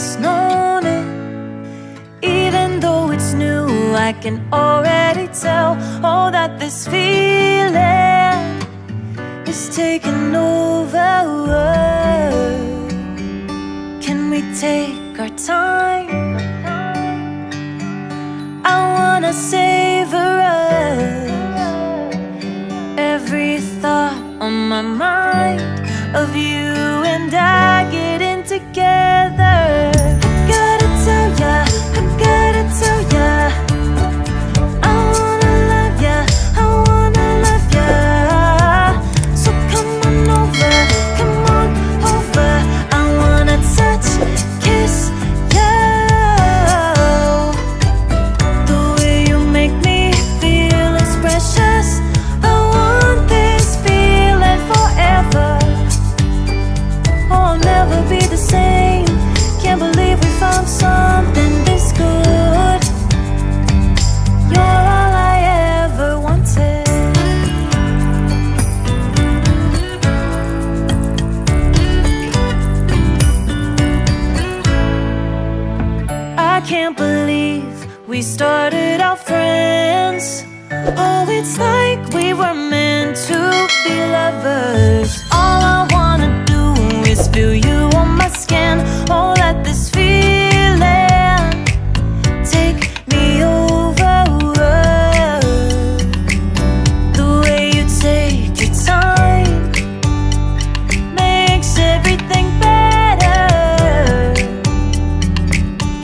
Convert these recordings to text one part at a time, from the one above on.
always known it. Even though it's new, I can already tell, oh, that this feeling is taking over. Can we take our time? I wanna savor us. Every thought on my mind of you and I getting together. Gotta tell ya, I gotta tell ya, I wanna love ya, I wanna love ya. So come on over, come on over. I wanna touch, kiss you. The way you make me feel is precious. I want this feeling forever. Oh, I'll never be the same. Can't believe we found something this good. You're all I ever wanted. I can't believe we started out friends. Oh, it's like we were meant to be lovers. All I wanna do is feel you on my skin. Oh, let this feeling take me over. The way you take your time makes everything better.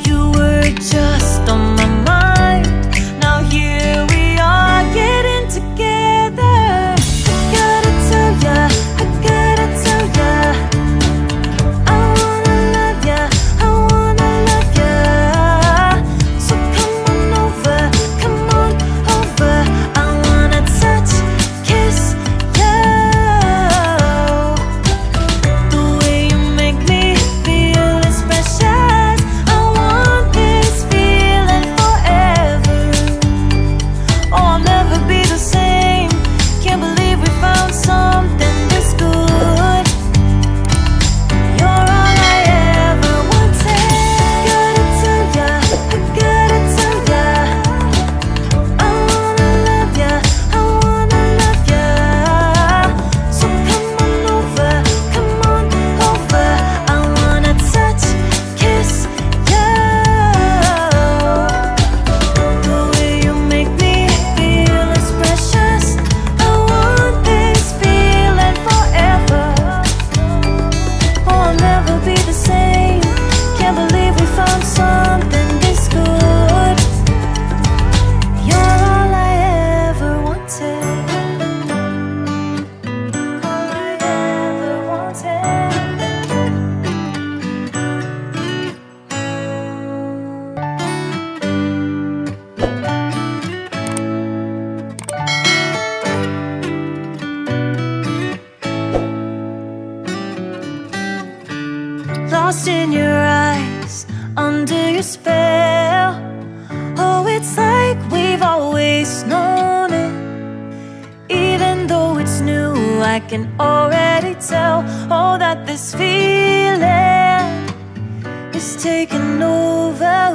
You were just on my mind. Now here we are getting together. Gotta tell ya, I gotta tell ya, I wanna love ya, I wanna love ya. So come on over, come on over. I wanna touch, kiss you. The way you make me feel is precious. I want this feeling forever. Oh, I'll never be the same. Can't believe we found something this good. You're all I ever wanted. Gotta tell ya, I gotta tell ya, I wanna love ya, I wanna love ya. So come on over, come on over. I wanna touch, kiss you. The way you make me feel is precious. I want this feeling forever. Oh, I'll never be the same. Can't believe we found something this good. You're all I ever wanted. All I ever wanted. Lost in your eyes, under your spell. Oh, it's like we've always known it. Even though it's new, I can already tell, oh, that this feeling is taking over.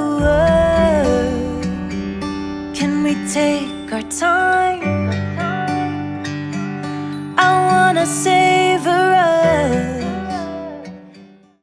Can we take our time? I wanna say